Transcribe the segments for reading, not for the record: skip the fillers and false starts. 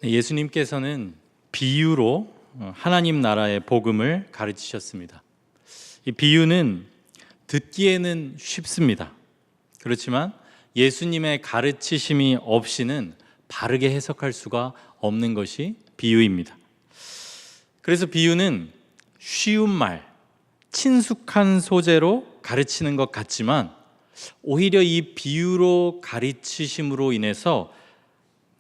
예수님께서는 비유로 하나님 나라의 복음을 가르치셨습니다. 이 비유는 듣기에는 쉽습니다. 그렇지만 예수님의 가르치심이 없이는 바르게 해석할 수가 없는 것이 비유입니다. 그래서 비유는 쉬운 말, 친숙한 소재로 가르치는 것 같지만 오히려 이 비유로 가르치심으로 인해서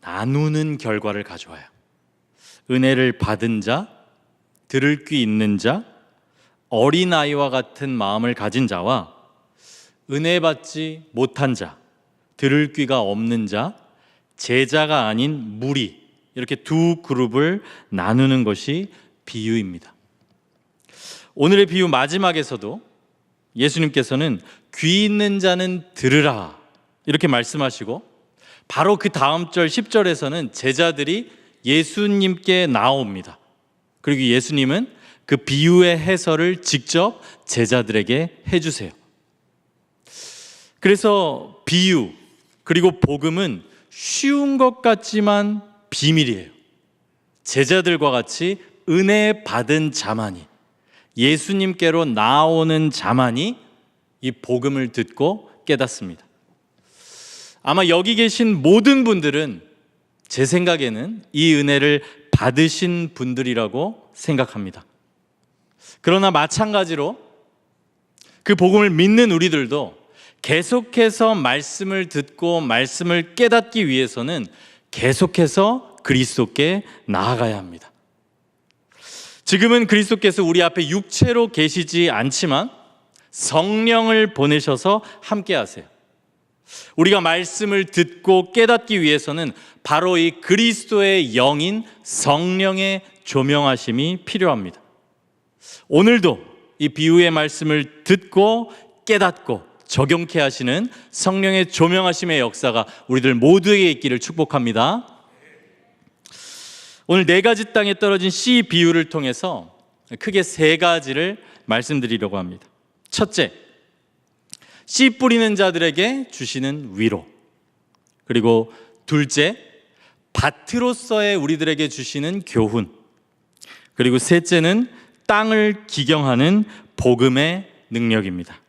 나누는 결과를 가져와요. 은혜를 받은 자, 들을 귀 있는 자, 어린아이와 같은 마음을 가진 자와 은혜 받지 못한 자, 들을 귀가 없는 자, 제자가 아닌 무리, 이렇게 두 그룹을 나누는 것이 비유입니다. 오늘의 비유 마지막에서도 예수님께서는 귀 있는 자는 들으라 이렇게 말씀하시고, 바로 그 다음 절 10절에서는 제자들이 예수님께 나옵니다. 그리고 예수님은 그 비유의 해설을 직접 제자들에게 해주세요. 그래서 비유 그리고 복음은 쉬운 것 같지만 비밀이에요. 제자들과 같이 은혜 받은 자만이, 예수님께로 나오는 자만이 이 복음을 듣고 깨닫습니다. 아마 여기 계신 모든 분들은 제 생각에는 이 은혜를 받으신 분들이라고 생각합니다. 그러나 마찬가지로 그 복음을 믿는 우리들도 계속해서 말씀을 듣고 말씀을 깨닫기 위해서는 계속해서 그리스도께 나아가야 합니다. 지금은 그리스도께서 우리 앞에 육체로 계시지 않지만 성령을 보내셔서 함께 하세요. 우리가 말씀을 듣고 깨닫기 위해서는 바로 이 그리스도의 영인 성령의 조명하심이 필요합니다. 오늘도 이 비유의 말씀을 듣고 깨닫고 적용케 하시는 성령의 조명하심의 역사가 우리들 모두에게 있기를 축복합니다. 오늘 4가지 땅에 떨어진 씨 비유를 통해서 크게 3가지를 말씀드리려고 합니다. 첫째, 씨 뿌리는 자들에게 주시는 위로. 그리고 둘째, 밭으로서의 우리들에게 주시는 교훈. 그리고 셋째는 땅을 기경하는 복음의 능력입니다.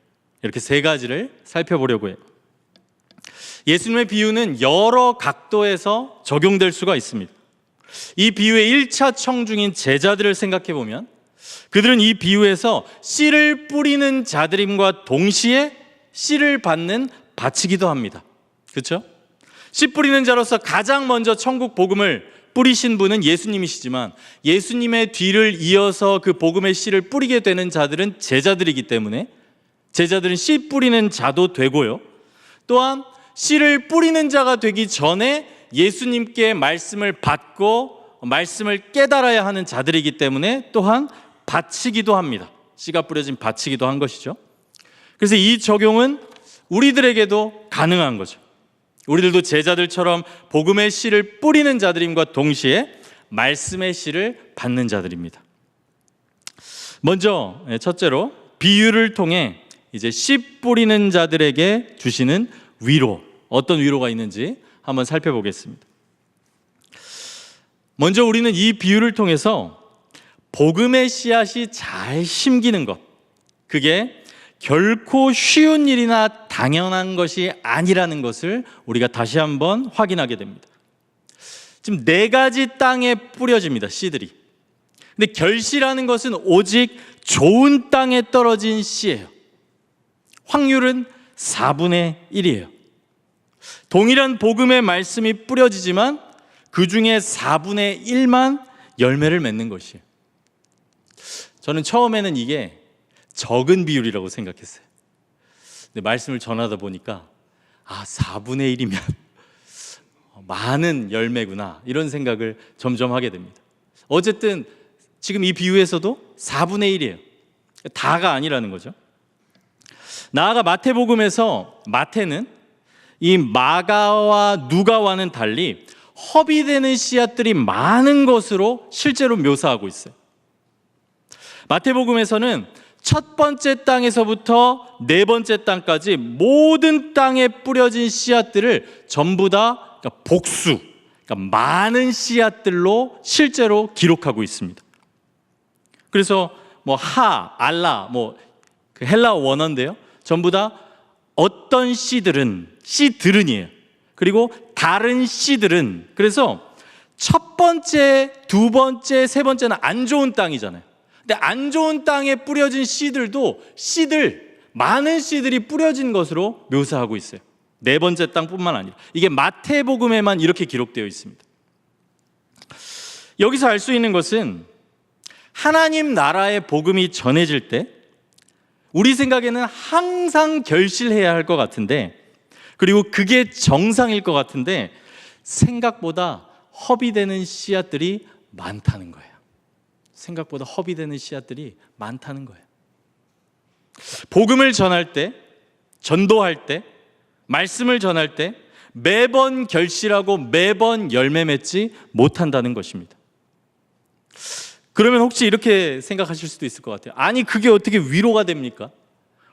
이렇게 3가지를 살펴보려고 해요. 예수님의 비유는 여러 각도에서 적용될 수가 있습니다. 이 비유의 1차 청중인 제자들을 생각해 보면 그들은 이 비유에서 씨를 뿌리는 자들임과 동시에 씨를 받는 밭이기도 합니다. 그렇죠? 씨 뿌리는 자로서 가장 먼저 천국 복음을 뿌리신 분은 예수님이시지만 예수님의 뒤를 이어서 그 복음의 씨를 뿌리게 되는 자들은 제자들이기 때문에 제자들은 씨 뿌리는 자도 되고요, 또한 씨를 뿌리는 자가 되기 전에 예수님께 말씀을 받고 말씀을 깨달아야 하는 자들이기 때문에 또한 밭이기도 합니다. 씨가 뿌려진 밭이기도 한 것이죠. 그래서 이 적용은 우리들에게도 가능한 거죠. 우리들도 제자들처럼 복음의 씨를 뿌리는 자들임과 동시에 말씀의 씨를 받는 자들입니다. 먼저 첫째로 비유를 통해 이제 씨 뿌리는 자들에게 주시는 위로, 어떤 위로가 있는지 한번 살펴보겠습니다. 먼저 우리는 이 비유를 통해서 복음의 씨앗이 잘 심기는 것, 그게 결코 쉬운 일이나 당연한 것이 아니라는 것을 우리가 다시 한번 확인하게 됩니다. 지금 4가지 땅에 뿌려집니다, 씨들이. 근데 결실하는 것은 오직 좋은 땅에 떨어진 씨예요. 확률은 4분의 1이에요. 동일한 복음의 말씀이 뿌려지지만 그 중에 4분의 1만 열매를 맺는 것이에요. 저는 처음에는 이게 적은 비율이라고 생각했어요. 근데 말씀을 전하다 보니까 4분의 1이면 많은 열매구나, 이런 생각을 점점 하게 됩니다. 어쨌든 지금 이 비유에서도 4분의 1이에요. 다가 아니라는 거죠. 나아가 마태복음에서 마태는 이 마가와 누가와는 달리 허비되는 씨앗들이 많은 것으로 실제로 묘사하고 있어요. 마태복음에서는 첫 번째 땅에서부터 4번째 땅까지 모든 땅에 뿌려진 씨앗들을 전부 다 복수, 그러니까 많은 씨앗들로 실제로 기록하고 있습니다. 그래서 알라, 그 헬라어 원어인데요. 전부 다 어떤 씨들은이에요. 그리고 다른 씨들은, 그래서 첫 번째, 두 번째, 세 번째는 안 좋은 땅이잖아요. 근데 안 좋은 땅에 뿌려진 씨들도 많은 씨들이 뿌려진 것으로 묘사하고 있어요. 네 번째 땅뿐만 아니라 이게 마태복음에만 이렇게 기록되어 있습니다. 여기서 알 수 있는 것은 하나님 나라의 복음이 전해질 때 우리 생각에는 항상 결실해야 할 것 같은데, 그리고 그게 정상일 것 같은데 생각보다 허비되는 씨앗들이 많다는 거예요. 생각보다 허비되는 씨앗들이 많다는 거예요. 복음을 전할 때, 전도할 때, 말씀을 전할 때 매번 결실하고 매번 열매 맺지 못한다는 것입니다. 그러면 혹시 이렇게 생각하실 수도 있을 것 같아요. 아니, 그게 어떻게 위로가 됩니까?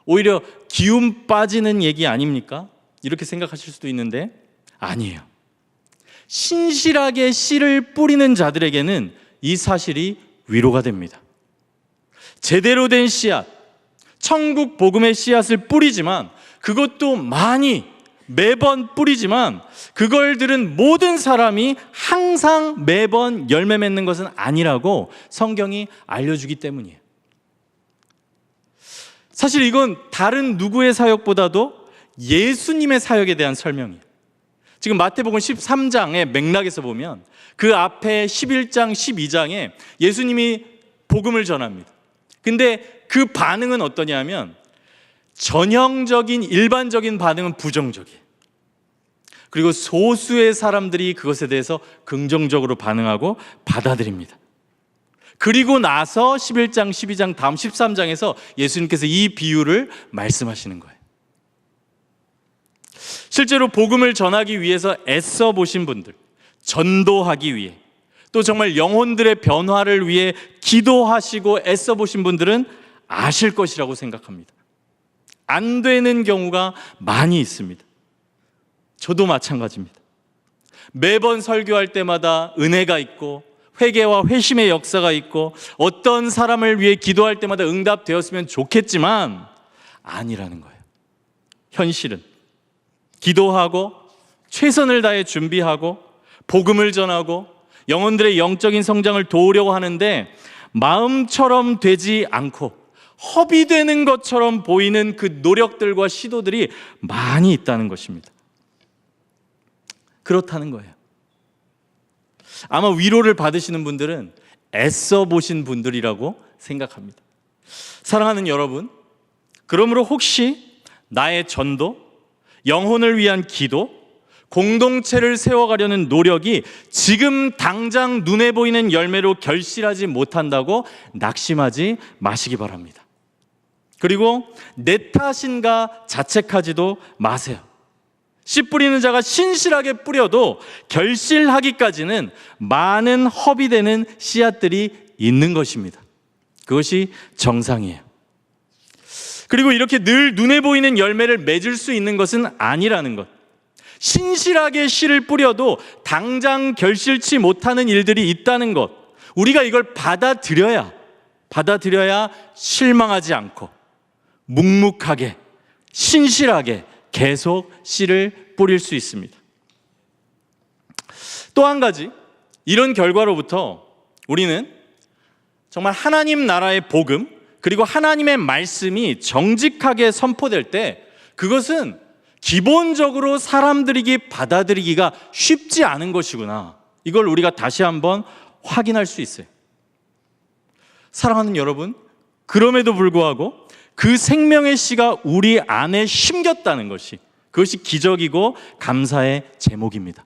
오히려 기운 빠지는 얘기 아닙니까? 이렇게 생각하실 수도 있는데 아니에요. 신실하게 씨를 뿌리는 자들에게는 이 사실이 위로가 됩니다. 제대로 된 씨앗, 천국 복음의 씨앗을 뿌리지만, 그것도 많이 매번 뿌리지만 그걸 들은 모든 사람이 항상 매번 열매 맺는 것은 아니라고 성경이 알려주기 때문이에요. 사실 이건 다른 누구의 사역보다도 예수님의 사역에 대한 설명이에요. 지금 마태복음 13장의 맥락에서 보면 그 앞에 11장, 12장에 예수님이 복음을 전합니다. 근데 그 반응은 어떠냐면 전형적인 일반적인 반응은 부정적이에요. 그리고 소수의 사람들이 그것에 대해서 긍정적으로 반응하고 받아들입니다. 그리고 나서 11장, 12장, 다음 13장에서 예수님께서 이 비유를 말씀하시는 거예요. 실제로 복음을 전하기 위해서 애써 보신 분들, 전도하기 위해, 또 정말 영혼들의 변화를 위해 기도하시고 애써 보신 분들은 아실 것이라고 생각합니다. 안 되는 경우가 많이 있습니다. 저도 마찬가지입니다. 매번 설교할 때마다 은혜가 있고 회개와 회심의 역사가 있고 어떤 사람을 위해 기도할 때마다 응답되었으면 좋겠지만 아니라는 거예요. 현실은 기도하고 최선을 다해 준비하고 복음을 전하고 영혼들의 영적인 성장을 도우려고 하는데 마음처럼 되지 않고 허비되는 것처럼 보이는 그 노력들과 시도들이 많이 있다는 것입니다. 그렇다는 거예요. 아마 위로를 받으시는 분들은 애써 보신 분들이라고 생각합니다. 사랑하는 여러분, 그러므로 혹시 나의 전도, 영혼을 위한 기도, 공동체를 세워가려는 노력이 지금 당장 눈에 보이는 열매로 결실하지 못한다고 낙심하지 마시기 바랍니다. 그리고 내 탓인가 자책하지도 마세요. 씨 뿌리는 자가 신실하게 뿌려도 결실하기까지는 많은 허비되는 씨앗들이 있는 것입니다. 그것이 정상이에요. 그리고 이렇게 늘 눈에 보이는 열매를 맺을 수 있는 것은 아니라는 것. 신실하게 씨를 뿌려도 당장 결실치 못하는 일들이 있다는 것. 우리가 이걸 받아들여야 실망하지 않고 묵묵하게 신실하게 계속 씨를 뿌릴 수 있습니다. 또 한 가지, 이런 결과로부터 우리는 정말 하나님 나라의 복음, 그리고 하나님의 말씀이 정직하게 선포될 때 그것은 기본적으로 사람들이 받아들이기가 쉽지 않은 것이구나, 이걸 우리가 다시 한번 확인할 수 있어요. 사랑하는 여러분, 그럼에도 불구하고 그 생명의 씨가 우리 안에 심겼다는 것이, 그것이 기적이고 감사의 제목입니다.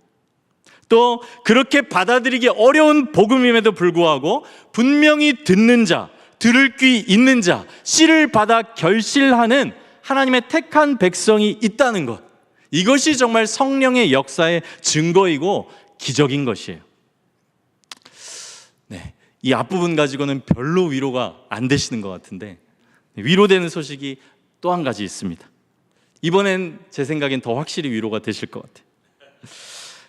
또 그렇게 받아들이기 어려운 복음임에도 불구하고 분명히 듣는 자, 들을 귀 있는 자, 씨를 받아 결실하는 하나님의 택한 백성이 있다는 것, 이것이 정말 성령의 역사의 증거이고 기적인 것이에요. 네, 이 앞부분 가지고는 별로 위로가 안 되시는 것 같은데 위로되는 소식이 또 한 가지 있습니다. 이번엔 제 생각엔 더 확실히 위로가 되실 것 같아요.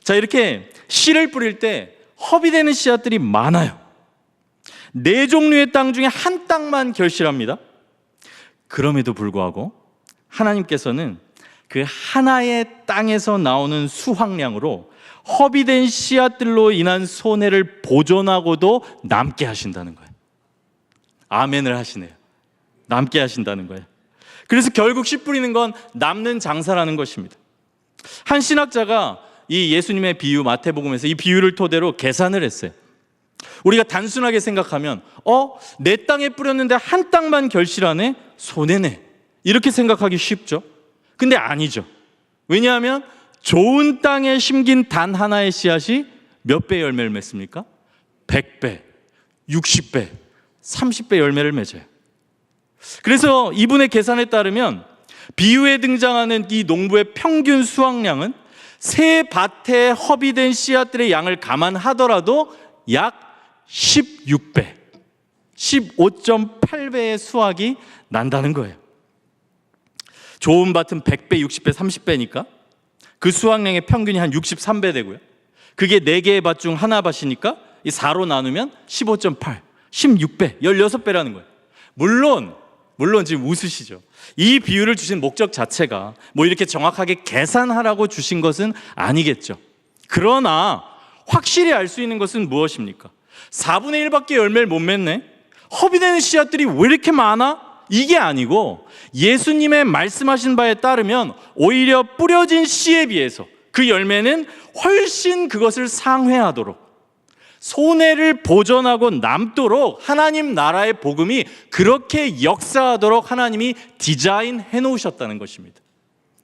자, 이렇게 씨를 뿌릴 때 허비되는 씨앗들이 많아요. 4종류의 땅 중에 한 땅만 결실합니다. 그럼에도 불구하고 하나님께서는 그 하나의 땅에서 나오는 수확량으로 허비된 씨앗들로 인한 손해를 보존하고도 남게 하신다는 거예요. 아멘을 하시네요. 남게 하신다는 거예요. 그래서 결국 씨 뿌리는 건 남는 장사라는 것입니다. 한 신학자가 이 예수님의 비유, 마태복음에서 이 비유를 토대로 계산을 했어요. 우리가 단순하게 생각하면 내 땅에 뿌렸는데 한 땅만 결실하네? 손해네. 이렇게 생각하기 쉽죠. 근데 아니죠. 왜냐하면 좋은 땅에 심긴 단 하나의 씨앗이 몇 배 열매를 맺습니까? 100배, 60배, 30배 열매를 맺어요. 그래서 이분의 계산에 따르면 비유에 등장하는 이 농부의 평균 수확량은 새 밭에 허비된 씨앗들의 양을 감안하더라도 약 16배, 15.8배의 수확이 난다는 거예요. 좋은 밭은 100배, 60배, 30배니까 그 수확량의 평균이 한 63배 되고요. 그게 4개의 밭 중 하나 밭이니까 이 4로 나누면 15.8, 16배, 16배라는 거예요. 물론 지금 웃으시죠. 이 비유를 주신 목적 자체가 뭐 이렇게 정확하게 계산하라고 주신 것은 아니겠죠. 그러나 확실히 알 수 있는 것은 무엇입니까? 4분의 1밖에 열매를 못 맺네? 허비되는 씨앗들이 왜 이렇게 많아? 이게 아니고 예수님의 말씀하신 바에 따르면 오히려 뿌려진 씨에 비해서 그 열매는 훨씬 그것을 상회하도록, 손해를 보전하고 남도록 하나님 나라의 복음이 그렇게 역사하도록 하나님이 디자인해 놓으셨다는 것입니다.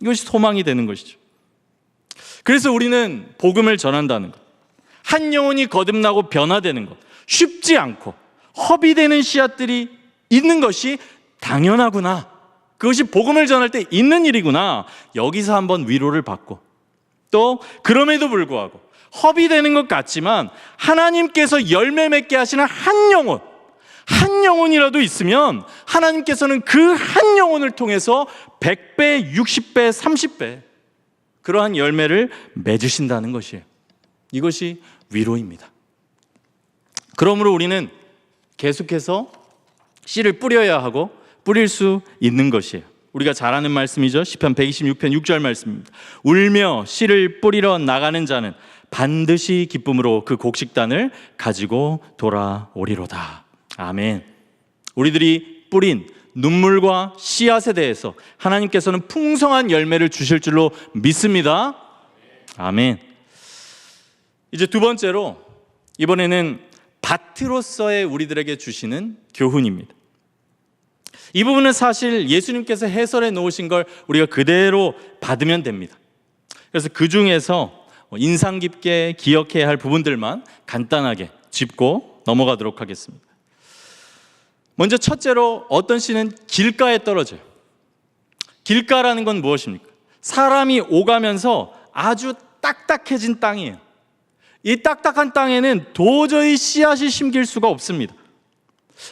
이것이 소망이 되는 것이죠. 그래서 우리는 복음을 전한다는 것, 한 영혼이 거듭나고 변화되는 것, 쉽지 않고 허비되는 씨앗들이 있는 것이 당연하구나, 그것이 복음을 전할 때 있는 일이구나, 여기서 한번 위로를 받고, 또 그럼에도 불구하고 허비되는 것 같지만 하나님께서 열매 맺게 하시는 한 영혼이라도 있으면 하나님께서는 그 한 영혼을 통해서 100배, 60배, 30배 그러한 열매를 맺으신다는 것이에요. 이것이 위로입니다. 그러므로 우리는 계속해서 씨를 뿌려야 하고 뿌릴 수 있는 것이에요. 우리가 잘 아는 말씀이죠. 시편 126편 6절 말씀입니다. 울며 씨를 뿌리러 나가는 자는 반드시 기쁨으로 그 곡식단을 가지고 돌아오리로다. 아멘. 우리들이 뿌린 눈물과 씨앗에 대해서 하나님께서는 풍성한 열매를 주실 줄로 믿습니다. 아멘. 이제 두 번째로 이번에는 밭으로서의 우리들에게 주시는 교훈입니다. 이 부분은 사실 예수님께서 해설해 놓으신 걸 우리가 그대로 받으면 됩니다. 그래서 그 중에서 인상 깊게 기억해야 할 부분들만 간단하게 짚고 넘어가도록 하겠습니다. 먼저 첫째로 어떤 씨는 길가에 떨어져요. 길가라는 건 무엇입니까? 사람이 오가면서 아주 딱딱해진 땅이에요. 이 딱딱한 땅에는 도저히 씨앗이 심길 수가 없습니다.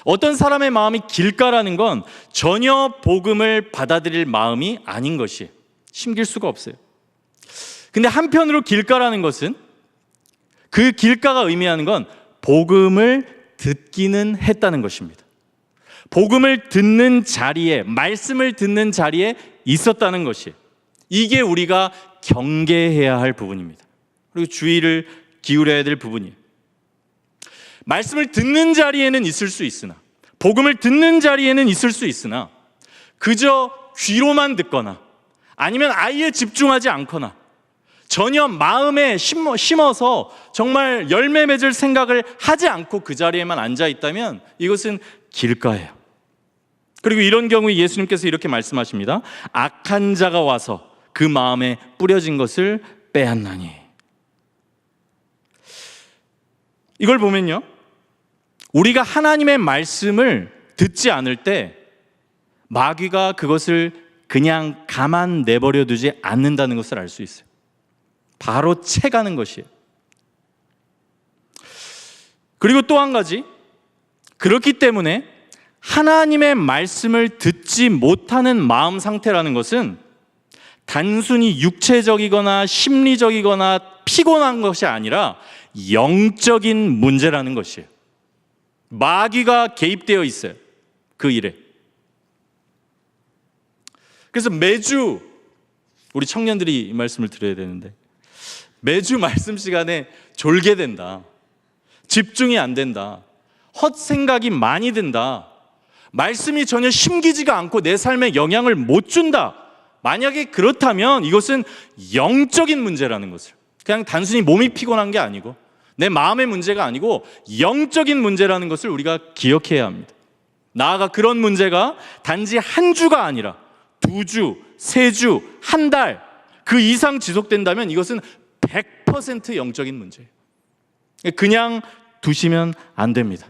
어떤 사람의 마음이 길가라는 건 전혀 복음을 받아들일 마음이 아닌 것이에요. 심길 수가 없어요. 근데 한편으로 길가라는 것은, 그 길가가 의미하는 건 복음을 듣기는 했다는 것입니다. 복음을 듣는 자리에, 말씀을 듣는 자리에 있었다는 것이에요. 이게 우리가 경계해야 할 부분입니다. 그리고 주의를 기울여야 될 부분이에요. 말씀을 듣는 자리에는 있을 수 있으나, 복음을 듣는 자리에는 있을 수 있으나, 그저 귀로만 듣거나 아니면 아예 집중하지 않거나 전혀 마음에 심어서 정말 열매 맺을 생각을 하지 않고 그 자리에만 앉아 있다면 이것은 길가예요. 그리고 이런 경우에 예수님께서 이렇게 말씀하십니다. 악한 자가 와서 그 마음에 뿌려진 것을 빼앗나니. 이걸 보면요, 우리가 하나님의 말씀을 듣지 않을 때 마귀가 그것을 그냥 가만 내버려 두지 않는다는 것을 알 수 있어요. 바로 채가는 것이에요. 그리고 또 한 가지, 그렇기 때문에 하나님의 말씀을 듣지 못하는 마음 상태라는 것은 단순히 육체적이거나 심리적이거나 피곤한 것이 아니라 영적인 문제라는 것이에요. 마귀가 개입되어 있어요, 그 일에. 그래서 매주 우리 청년들이 이 말씀을 드려야 되는데, 매주 말씀 시간에 졸게 된다, 집중이 안 된다, 헛생각이 많이 든다, 말씀이 전혀 심기지가 않고 내 삶에 영향을 못 준다, 만약에 그렇다면 이것은 영적인 문제라는 것을, 그냥 단순히 몸이 피곤한 게 아니고 내 마음의 문제가 아니고 영적인 문제라는 것을 우리가 기억해야 합니다. 나아가 그런 문제가 단지 한 주가 아니라 2주, 3주, 한 달 그 이상 지속된다면 이것은 100% 영적인 문제예요. 그냥 두시면 안 됩니다.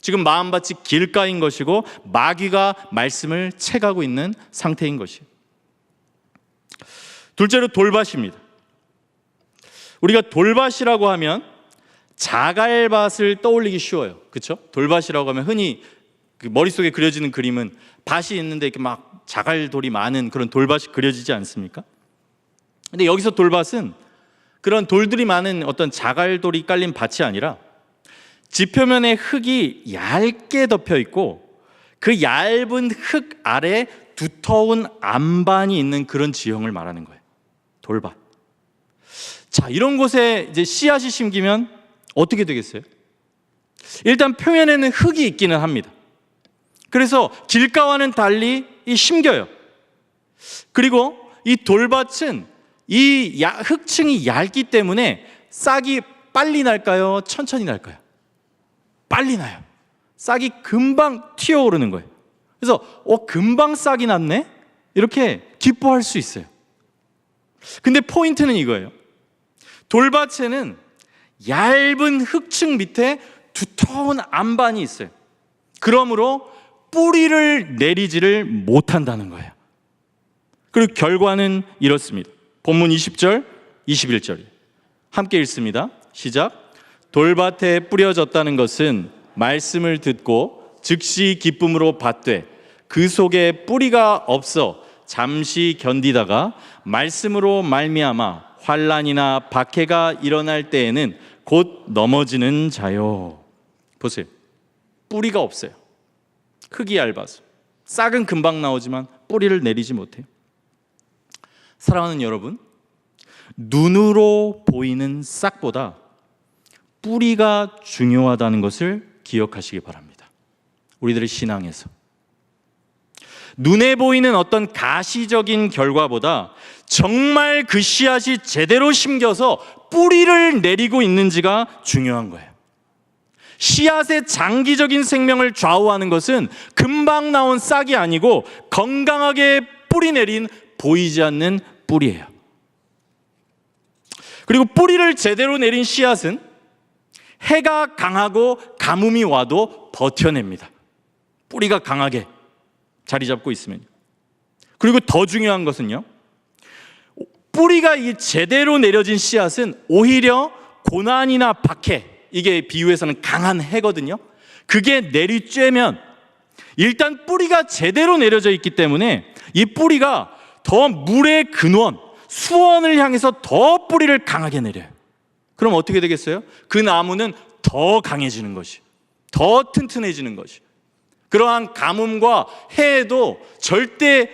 지금 마음밭이 길가인 것이고 마귀가 말씀을 채가고 있는 상태인 것이에요. 둘째로 돌밭입니다. 우리가 돌밭이라고 하면 자갈밭을 떠올리기 쉬워요. 그렇죠? 돌밭이라고 하면 흔히 그 머릿속에 그려지는 그림은 밭이 있는데 이렇게 막 자갈돌이 많은 그런 돌밭이 그려지지 않습니까? 근데 여기서 돌밭은 그런 돌들이 많은 어떤 자갈돌이 깔린 밭이 아니라 지표면에 흙이 얇게 덮여 있고 그 얇은 흙 아래 두터운 안반이 있는 그런 지형을 말하는 거예요. 돌밭. 자, 이런 곳에 이제 씨앗이 심기면 어떻게 되겠어요? 일단 표면에는 흙이 있기는 합니다. 그래서 길가와는 달리 심겨요. 그리고 이 돌밭은 이 흙층이 얇기 때문에 싹이 빨리 날까요? 천천히 날까요? 빨리 나요. 싹이 금방 튀어오르는 거예요. 그래서 금방 싹이 났네? 이렇게 기뻐할 수 있어요. 근데 포인트는 이거예요. 돌밭에는 얇은 흙층 밑에 두터운 안반이 있어요. 그러므로 뿌리를 내리지를 못한다는 거예요. 그리고 결과는 이렇습니다. 본문 20절, 21절 함께 읽습니다. 시작. 돌밭에 뿌려졌다는 것은 말씀을 듣고 즉시 기쁨으로 받되 그 속에 뿌리가 없어 잠시 견디다가 말씀으로 말미암아 환난이나 박해가 일어날 때에는 곧 넘어지는 자요. 보세요. 뿌리가 없어요. 흙이 얇아서 싹은 금방 나오지만 뿌리를 내리지 못해요. 사랑하는 여러분, 눈으로 보이는 싹보다 뿌리가 중요하다는 것을 기억하시기 바랍니다. 우리들의 신앙에서 눈에 보이는 어떤 가시적인 결과보다 정말 그 씨앗이 제대로 심겨서 뿌리를 내리고 있는지가 중요한 거예요. 씨앗의 장기적인 생명을 좌우하는 것은 금방 나온 싹이 아니고 건강하게 뿌리 내린 보이지 않는 뿌리예요. 그리고 뿌리를 제대로 내린 씨앗은 해가 강하고 가뭄이 와도 버텨냅니다. 뿌리가 강하게 자리 잡고 있으면요. 그리고 더 중요한 것은요, 뿌리가 이 제대로 내려진 씨앗은 오히려 고난이나 박해, 이게 비유에서는 강한 해거든요. 그게 내리쬐면 일단 뿌리가 제대로 내려져 있기 때문에 이 뿌리가 더 물의 근원, 수원을 향해서 더 뿌리를 강하게 내려요. 그럼 어떻게 되겠어요? 그 나무는 더 강해지는 것이, 더 튼튼해지는 것이, 그러한 가뭄과 해에도 절대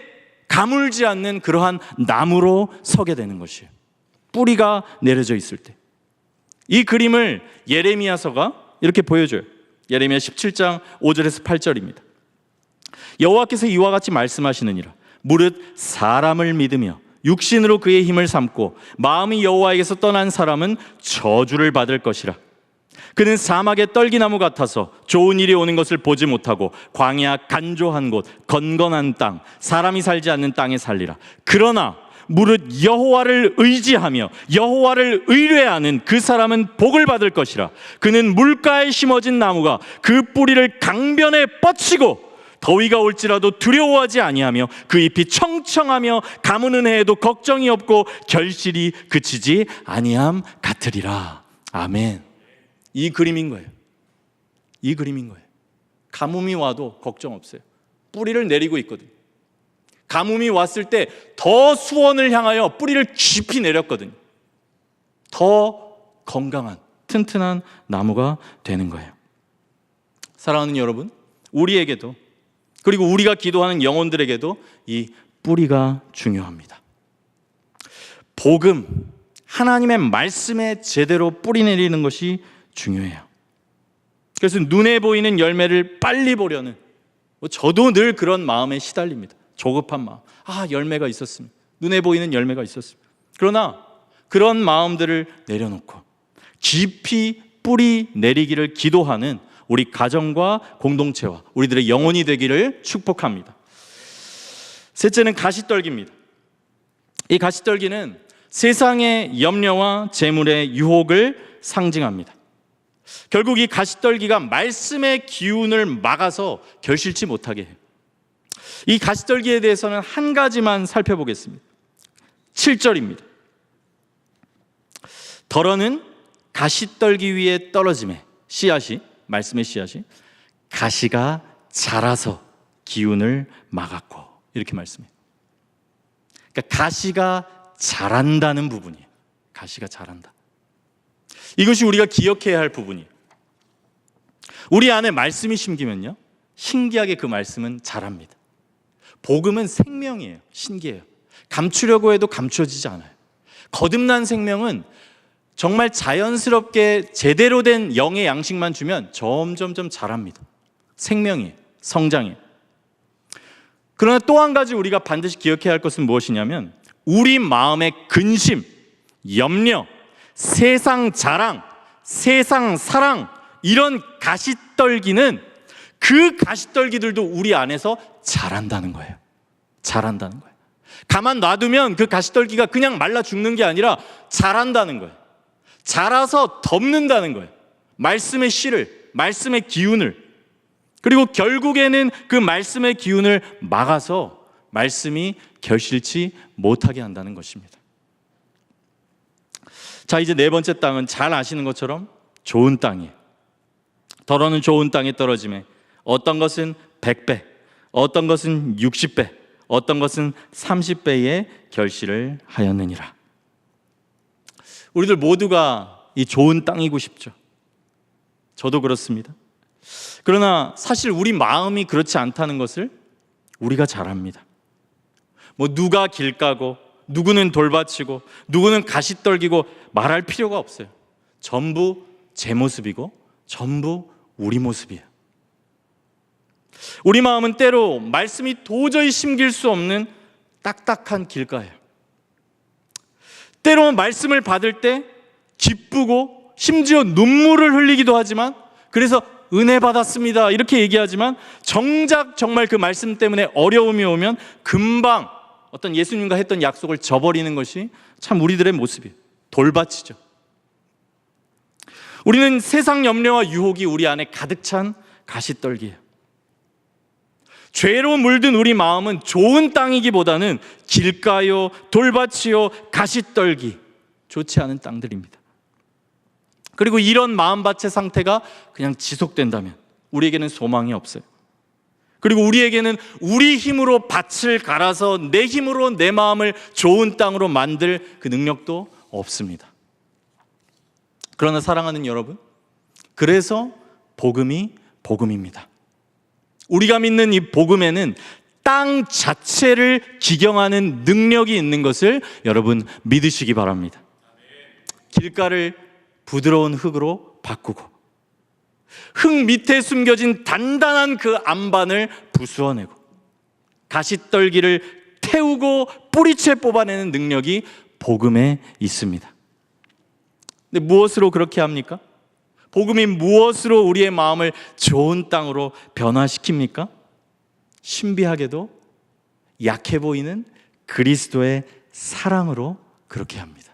가물지 않는 그러한 나무로 서게 되는 것이에요. 뿌리가 내려져 있을 때. 이 그림을 예레미야서가 이렇게 보여줘요. 예레미야 17장 5절에서 8절입니다. 여호와께서 이와 같이 말씀하시느니라. 무릇 사람을 믿으며 육신으로 그의 힘을 삼고 마음이 여호와에게서 떠난 사람은 저주를 받을 것이라. 그는 사막의 떨기나무 같아서 좋은 일이 오는 것을 보지 못하고 광야 간조한 곳 건건한 땅 사람이 살지 않는 땅에 살리라. 그러나 무릇 여호와를 의지하며 여호와를 의뢰하는 그 사람은 복을 받을 것이라. 그는 물가에 심어진 나무가 그 뿌리를 강변에 뻗치고 더위가 올지라도 두려워하지 아니하며 그 잎이 청청하며 가무는 해에도 걱정이 없고 결실이 그치지 아니함 같으리라. 아멘. 이 그림인 거예요. 이 그림인 거예요. 가뭄이 와도 걱정 없어요. 뿌리를 내리고 있거든요. 가뭄이 왔을 때 더 수원을 향하여 뿌리를 깊이 내렸거든요. 더 건강한 튼튼한 나무가 되는 거예요. 사랑하는 여러분, 우리에게도, 그리고 우리가 기도하는 영혼들에게도 이 뿌리가 중요합니다. 복음, 하나님의 말씀에 제대로 뿌리 내리는 것이 중요해요. 그래서 눈에 보이는 열매를 빨리 보려는, 저도 늘 그런 마음에 시달립니다. 조급한 마음. 열매가 있었으면, 눈에 보이는 열매가 있었으면. 그러나 그런 마음들을 내려놓고 깊이 뿌리 내리기를 기도하는 우리 가정과 공동체와 우리들의 영혼이 되기를 축복합니다. 셋째는 가시떨기입니다. 이 가시떨기는 세상의 염려와 재물의 유혹을 상징합니다. 결국 이 가시떨기가 말씀의 기운을 막아서 결실치 못하게 해요. 이 가시떨기에 대해서는 한 가지만 살펴보겠습니다. 7절입니다. 덜어는 가시떨기 위에 떨어짐에 씨앗이, 말씀의 씨앗이 가시가 자라서 기운을 막았고, 이렇게 말씀해요. 그러니까 가시가 자란다는 부분이에요. 가시가 자란다. 이것이 우리가 기억해야 할 부분이에요. 우리 안에 말씀이 심기면요, 신기하게 그 말씀은 자랍니다. 복음은 생명이에요. 신기해요. 감추려고 해도 감춰지지 않아요. 거듭난 생명은 정말 자연스럽게 제대로 된 영의 양식만 주면 점점점 자랍니다. 생명이에요. 성장이에요. 그러나 또 한 가지 우리가 반드시 기억해야 할 것은 무엇이냐면, 우리 마음의 근심, 염려, 세상 자랑, 세상 사랑, 이런 가시떨기는, 그 가시떨기들도 우리 안에서 자란다는 거예요. 자란다는 거예요. 가만 놔두면 그 가시떨기가 그냥 말라 죽는 게 아니라 자란다는 거예요. 자라서 덮는다는 거예요. 말씀의 씨를, 말씀의 기운을. 그리고 결국에는 그 말씀의 기운을 막아서 말씀이 결실치 못하게 한다는 것입니다. 자, 이제 네 번째 땅은 잘 아시는 것처럼 좋은 땅이에요. 덜어는 좋은 땅에 떨어짐에 어떤 것은 100배, 어떤 것은 60배, 어떤 것은 30배의 결실을 하였느니라. 우리들 모두가 이 좋은 땅이고 싶죠. 저도 그렇습니다. 그러나 사실 우리 마음이 그렇지 않다는 것을 우리가 잘 압니다. 누가 길 까고, 누구는 돌받치고, 누구는 가시떨기고 말할 필요가 없어요. 전부 제 모습이고 전부 우리 모습이에요. 우리 마음은 때로 말씀이 도저히 심길 수 없는 딱딱한 길가예요. 때로는 말씀을 받을 때 기쁘고 심지어 눈물을 흘리기도 하지만, 그래서 은혜 받았습니다 이렇게 얘기하지만, 정작 정말 그 말씀 때문에 어려움이 오면 금방 어떤 예수님과 했던 약속을 저버리는 것이 참 우리들의 모습이에요. 돌밭이죠. 우리는 세상 염려와 유혹이 우리 안에 가득 찬 가시떨기예요. 죄로 물든 우리 마음은 좋은 땅이기보다는 길가요, 돌밭이요, 가시떨기, 좋지 않은 땅들입니다. 그리고 이런 마음밭의 상태가 그냥 지속된다면 우리에게는 소망이 없어요. 그리고 우리에게는 우리 힘으로 밭을 갈아서 내 힘으로 내 마음을 좋은 땅으로 만들 그 능력도 없습니다. 그러나 사랑하는 여러분, 그래서 복음이 복음입니다. 우리가 믿는 이 복음에는 땅 자체를 기경하는 능력이 있는 것을 여러분 믿으시기 바랍니다. 길가를 부드러운 흙으로 바꾸고, 흙 밑에 숨겨진 단단한 그 안반을 부수어내고, 가시떨기를 태우고 뿌리채 뽑아내는 능력이 복음에 있습니다. 근데 무엇으로 그렇게 합니까? 복음이 무엇으로 우리의 마음을 좋은 땅으로 변화시킵니까? 신비하게도 약해 보이는 그리스도의 사랑으로 그렇게 합니다.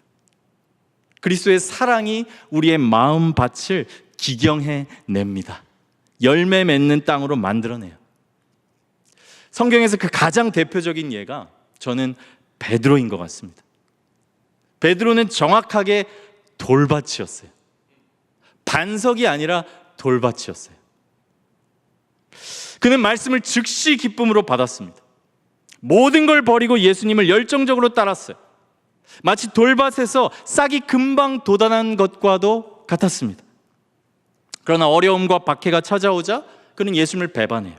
그리스도의 사랑이 우리의 마음 밭을 기경해 냅니다. 열매 맺는 땅으로 만들어내요. 성경에서 그 가장 대표적인 예가 저는 베드로인 것 같습니다. 베드로는 정확하게 돌밭이었어요. 반석이 아니라 돌밭이었어요. 그는 말씀을 즉시 기쁨으로 받았습니다. 모든 걸 버리고 예수님을 열정적으로 따랐어요. 마치 돌밭에서 싹이 금방 돋아난 것과도 같았습니다. 그러나 어려움과 박해가 찾아오자 그는 예수님을 배반해요.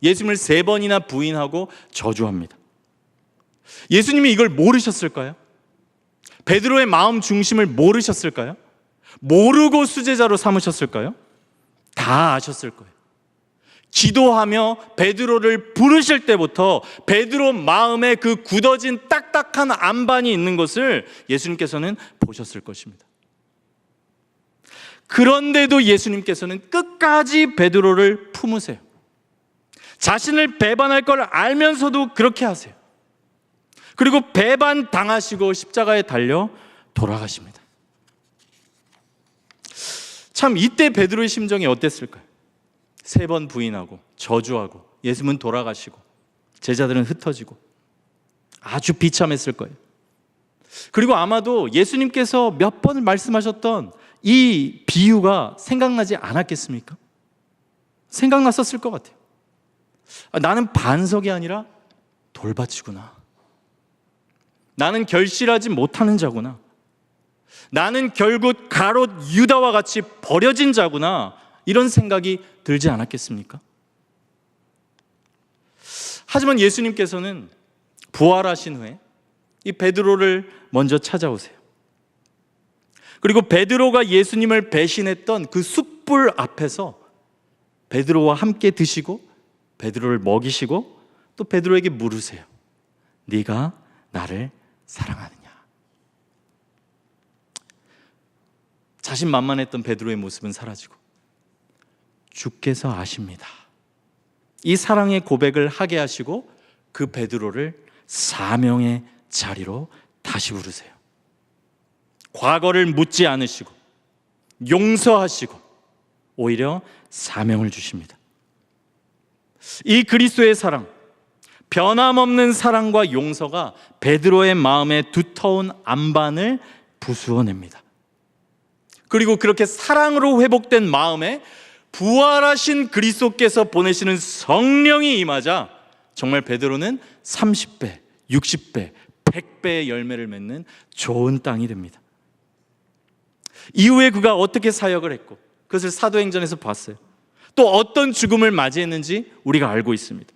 예수님을 3번이나 부인하고 저주합니다. 예수님이 이걸 모르셨을까요? 베드로의 마음 중심을 모르셨을까요? 모르고 수제자로 삼으셨을까요? 다 아셨을 거예요. 기도하며 베드로를 부르실 때부터 베드로 마음에 그 굳어진 딱딱한 안반이 있는 것을 예수님께서는 보셨을 것입니다. 그런데도 예수님께서는 끝까지 베드로를 품으세요. 자신을 배반할 걸 알면서도 그렇게 하세요. 그리고 배반 당하시고 십자가에 달려 돌아가십니다. 참 이때 베드로의 심정이 어땠을까요? 3번 부인하고 저주하고 예수님은 돌아가시고 제자들은 흩어지고 아주 비참했을 거예요. 그리고 아마도 예수님께서 몇 번을 말씀하셨던 이 비유가 생각나지 않았겠습니까? 생각났었을 것 같아요. 나는 반석이 아니라 돌밭이구나. 나는 결실하지 못하는 자구나. 나는 결국 가롯 유다와 같이 버려진 자구나. 이런 생각이 들지 않았겠습니까? 하지만 예수님께서는 부활하신 후에 이 베드로를 먼저 찾아오세요. 그리고 베드로가 예수님을 배신했던 그 숯불 앞에서 베드로와 함께 드시고 베드로를 먹이시고 또 베드로에게 물으세요. 네가 나를 사랑하느냐? 자신만만했던 베드로의 모습은 사라지고 주께서 아십니다. 이 사랑의 고백을 하게 하시고 그 베드로를 사명의 자리로 다시 부르세요. 과거를 묻지 않으시고 용서하시고 오히려 사명을 주십니다. 이 그리스도의 사랑, 변함없는 사랑과 용서가 베드로의 마음에 두터운 안반을 부수어냅니다. 그리고 그렇게 사랑으로 회복된 마음에 부활하신 그리스도께서 보내시는 성령이 임하자 정말 베드로는 30배, 60배, 100배의 열매를 맺는 좋은 땅이 됩니다. 이후에 그가 어떻게 사역을 했고 그것을 사도행전에서 봤어요. 또 어떤 죽음을 맞이했는지 우리가 알고 있습니다.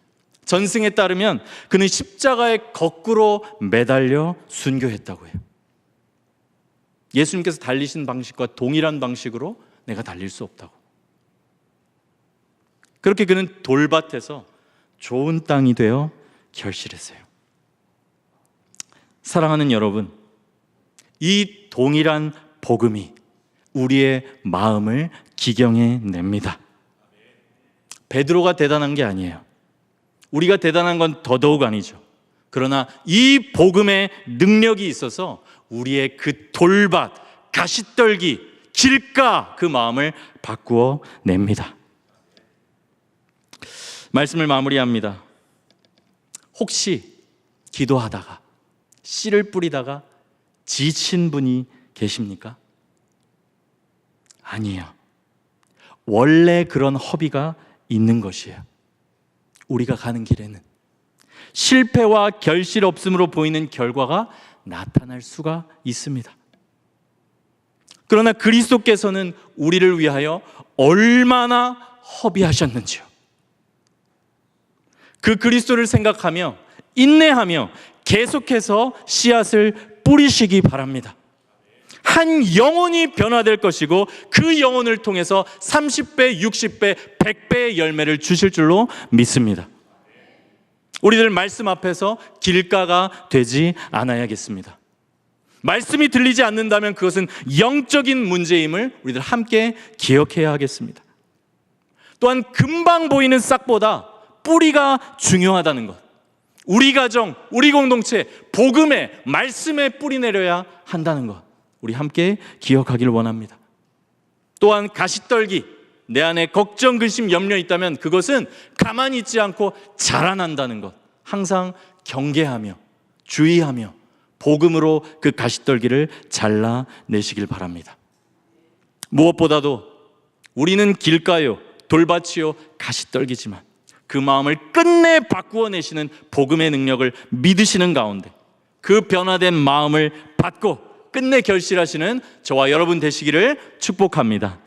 전승에 따르면 그는 십자가에 거꾸로 매달려 순교했다고 해요. 예수님께서 달리신 방식과 동일한 방식으로 내가 달릴 수 없다고. 그렇게 그는 돌밭에서 좋은 땅이 되어 결실했어요. 사랑하는 여러분, 이 동일한 복음이 우리의 마음을 기경해 냅니다. 베드로가 대단한 게 아니에요. 우리가 대단한 건 더더욱 아니죠. 그러나 이 복음의 능력이 있어서 우리의 그 돌밭, 가시떨기, 길가 그 마음을 바꾸어 냅니다. 말씀을 마무리합니다. 혹시 기도하다가 씨를 뿌리다가 지친 분이 계십니까? 아니에요. 원래 그런 허비가 있는 것이에요. 우리가 가는 길에는 실패와 결실 없음으로 보이는 결과가 나타날 수가 있습니다. 그러나 그리스도께서는 우리를 위하여 얼마나 허비하셨는지요. 그 그리스도를 생각하며 인내하며 계속해서 씨앗을 뿌리시기 바랍니다. 한 영혼이 변화될 것이고 그 영혼을 통해서 30배, 60배, 100배의 열매를 주실 줄로 믿습니다. 우리들 말씀 앞에서 길가가 되지 않아야겠습니다. 말씀이 들리지 않는다면 그것은 영적인 문제임을 우리들 함께 기억해야 하겠습니다. 또한 금방 보이는 싹보다 뿌리가 중요하다는 것. 우리 가정, 우리 공동체, 복음의 말씀에 뿌리 내려야 한다는 것. 우리 함께 기억하기를 원합니다. 또한 가시떨기, 내 안에 걱정, 근심, 염려 있다면 그것은 가만히 있지 않고 자라난다는 것. 항상 경계하며 주의하며 복음으로 그 가시떨기를 잘라내시길 바랍니다. 무엇보다도 우리는 길가요, 돌밭이요, 가시떨기지만 그 마음을 끝내 바꾸어 내시는 복음의 능력을 믿으시는 가운데 그 변화된 마음을 받고 끝내 결실하시는 저와 여러분 되시기를 축복합니다.